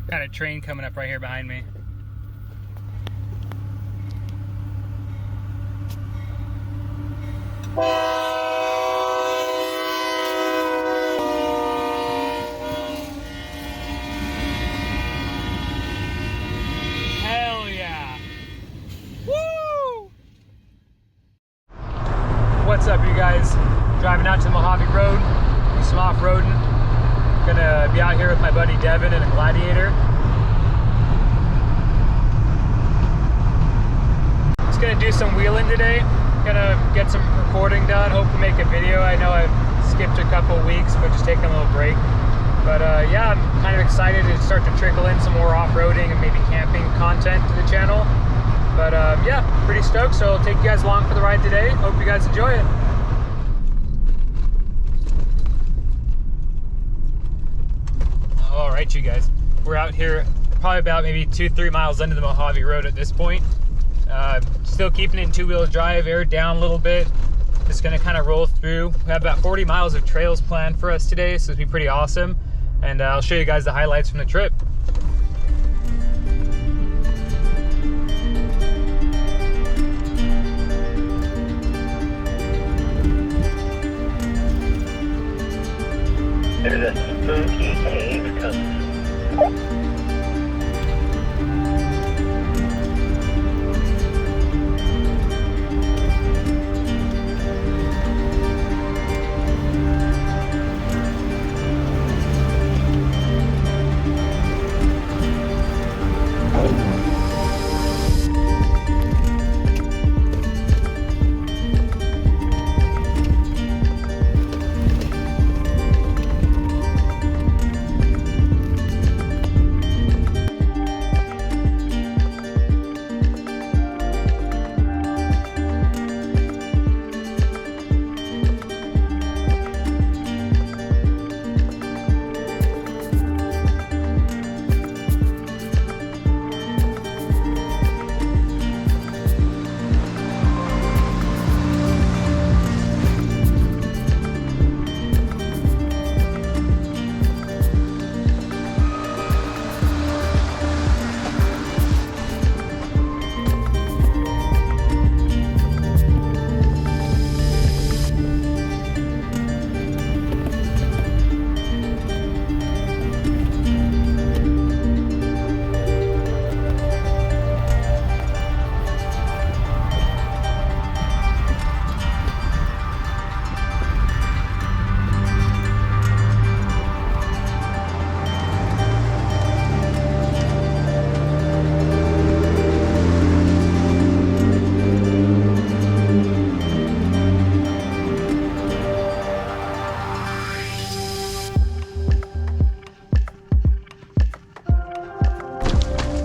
Got a train coming up right here behind me. Hell yeah! Woo! What's up, you guys? Driving out to the Mojave Road, do some off-roading. Gonna be out here with my buddy Devin in a Gladiator. Just gonna do some wheeling today. Gonna get some recording done, hope to make a video. I know I've skipped a couple weeks, but just taking a little break. But yeah, I'm kind of excited to start to trickle in some more off-roading and maybe camping content to the channel. But yeah, pretty stoked, so I'll take you guys along for the ride today. Hope you guys enjoy it. All right, you guys, we're out here probably about maybe 2-3 miles into the Mojave Road at this point. Still keeping it in two-wheel drive, air down a little bit. Just gonna kind of roll through. We have about 40 miles of trails planned for us today, so it'll be pretty awesome. And I'll show you guys the highlights from the trip. There's a spooky cave coming.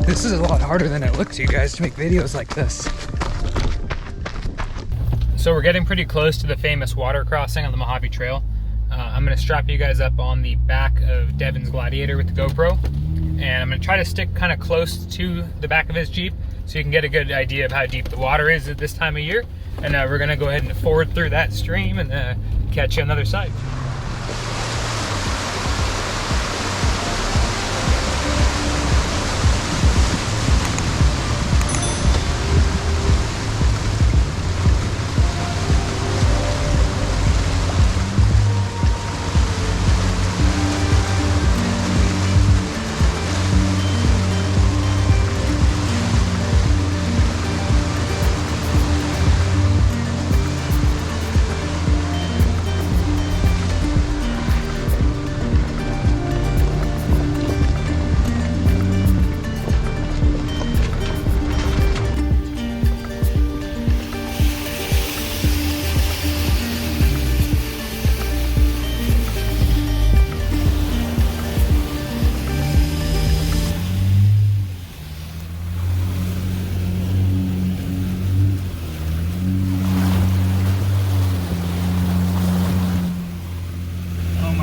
This is a lot harder than it looks, you guys, to make videos like this. So we're getting pretty close to the famous water crossing on the Mojave Trail. I'm gonna strap you guys up on the back of Devin's Gladiator with the GoPro. And I'm gonna try to stick kind of close to the back of his Jeep so you can get a good idea of how deep the water is at this time of year. And we're gonna go ahead and ford through that stream and catch you on the other side.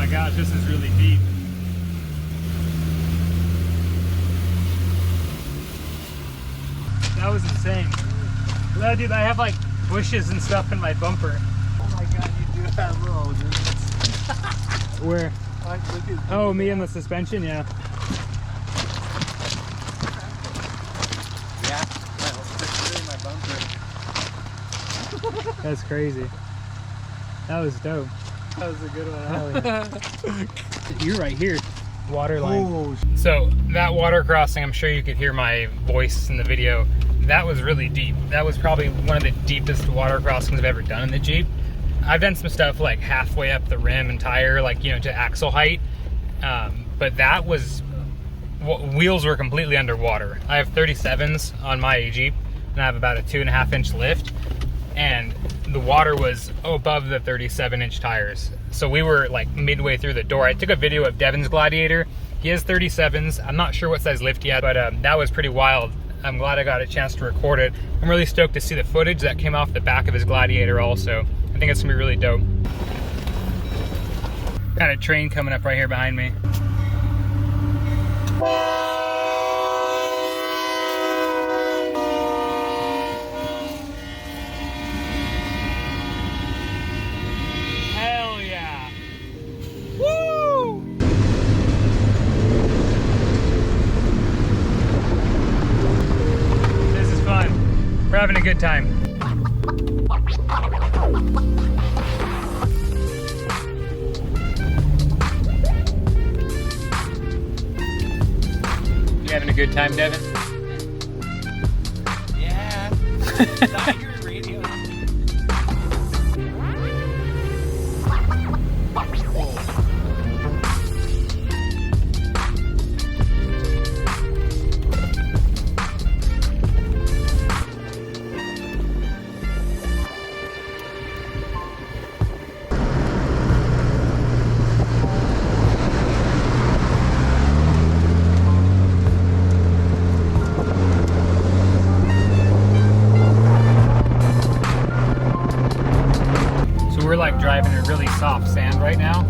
gosh, this is really deep. That was insane. No, dude, I have like bushes and stuff in my bumper. Oh my god, you do that roll, dude. Where? Like, look at oh, me and the suspension, yeah. That's crazy. That was dope. That was a good one. You're right here. Water line. Oh, So that water crossing, I'm sure you could hear my voice in the video. That was really deep. That was probably one of the deepest water crossings I've ever done in the Jeep. I've done some stuff like halfway up the rim and tire, like, you know, to axle height. But that was, wheels were completely underwater. I have 37s on my Jeep, and I have about a 2.5-inch lift. And the water was above the 37-inch tires. So we were like midway through the door. I took a video of Devin's Gladiator. He has 37s. I'm not sure what size lift he had, but that was pretty wild. I'm glad I got a chance to record it. I'm really stoked to see the footage that came off the back of his Gladiator also. I think it's gonna be really dope. Got a train coming up right here behind me. Hell yeah! Woo! This is fun. We're having a good time. You having a good time, Devin? yeah. Not your radio. We're like driving in really soft sand right now,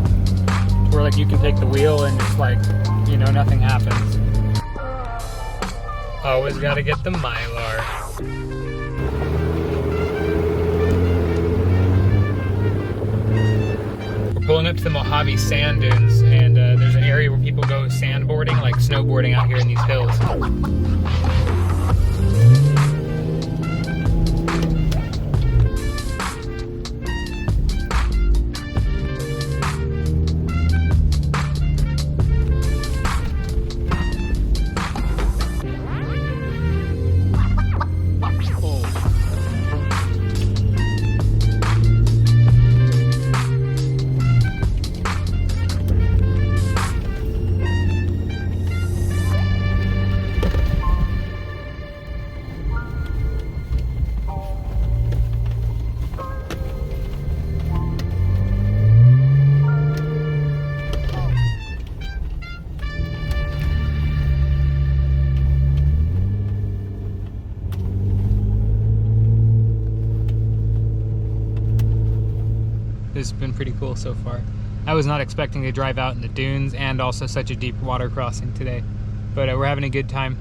where like you can take the wheel and just like, you know, nothing happens. Always gotta get the Mylar. We're pulling up to the Mojave sand dunes, and there's an area where people go sandboarding, like snowboarding out here in these hills. This has been pretty cool so far. I was not expecting to drive out in the dunes and also such a deep water crossing today, but we're having a good time.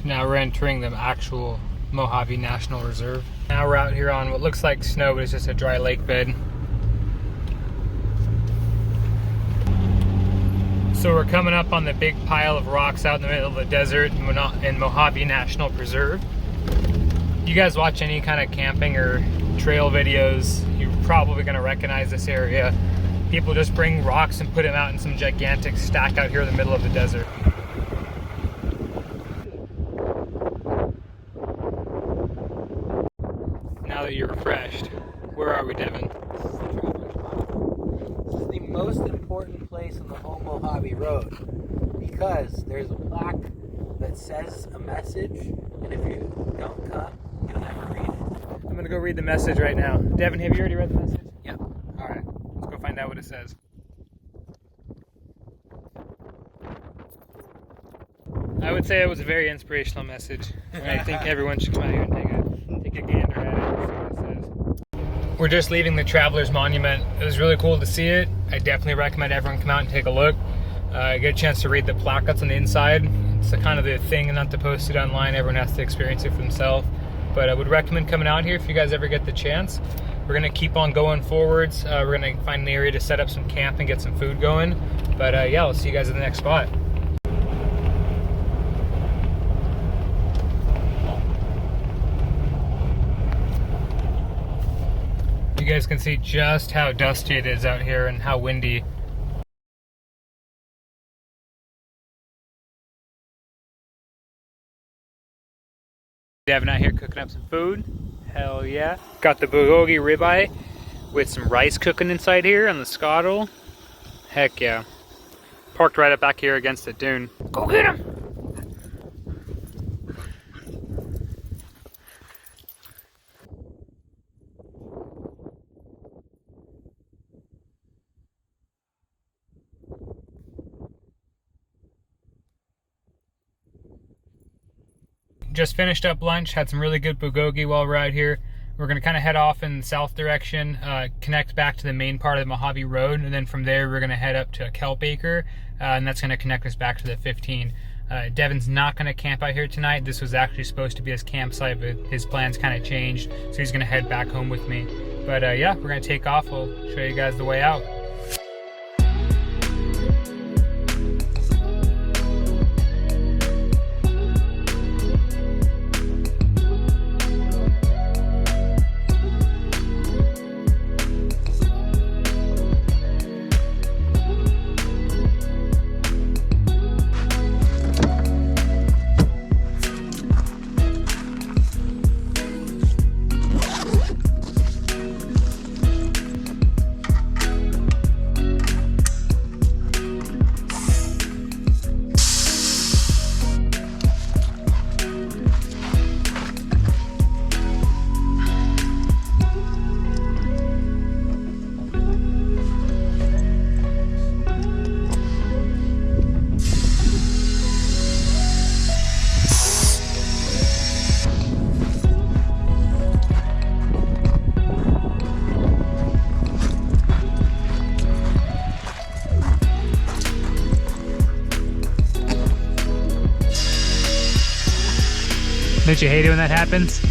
Now we're entering the actual Mojave National Reserve. Now we're out here on what looks like snow, but it's just a dry lake bed. So we're coming up on the big pile of rocks out in the middle of the desert in Mojave National Preserve. You guys watch any kind of camping or trail videos, you're probably gonna recognize this area. People just bring rocks and put them out in some gigantic stack out here in the middle of the desert. Now that you're refreshed, where are we, Devin? This is the most important place on the whole Mojave Road because there's a plaque that says a message, and if you don't come, you'll never read it. I'm gonna go read the message right now. Devin, have you already read the message? Yep. All right, let's go find out what it says. I would say it was a very inspirational message, and I think everyone should come out here and take a gander at it and see what it says. We're just leaving the Traveler's Monument. It was really cool to see it. I definitely recommend everyone come out and take a look. get a chance to read the plaque that's on the inside. It's kind of the thing not to post it online. Everyone has to experience it for themselves. But I would recommend coming out here if you guys ever get the chance. We're gonna keep on going forwards. We're gonna find an area to set up some camp and get some food going. But yeah, I'll see you guys at the next spot. You guys can see just how dusty it is out here and how windy. Devin out here cooking up some food. Hell yeah. Got the bulgogi ribeye with some rice cooking inside here on the scuttle. Heck yeah. Parked right up back here against the dune. Go get him! Just finished up lunch, had some really good bulgogi while we're out here. We're gonna kind of head off in the south direction, connect back to the main part of the Mojave Road, and then from there we're gonna head up to Kelp Acre, and that's gonna connect us back to the 15. Devin's not gonna camp out here tonight. This was actually supposed to be his campsite, but his plans kind of changed, so he's gonna head back home with me. But yeah, we're gonna take off. We'll show you guys the way out. Don't you hate it when that happens?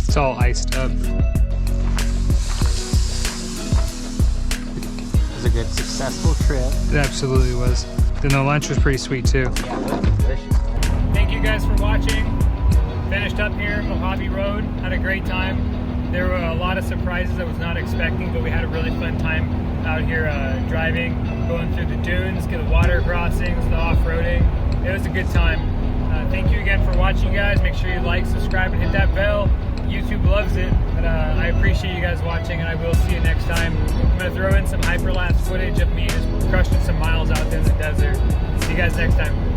It's all iced up. It was a good, successful trip. It absolutely was. Then the lunch was pretty sweet too. Yeah, it was delicious. Thank you guys for watching. Finished up here Mojave Road. Had a great time. There were a lot of surprises I was not expecting, but we had a really fun time out here driving, going through the dunes, the water crossings, the off-roading. It was a good time. Thank you again for watching, guys. Make sure you like, subscribe, and hit that bell. YouTube loves it, but I appreciate you guys watching, and I will see you next time. I'm going to throw in some hyperlapse footage of me just crushing some miles out there in the desert. See you guys next time.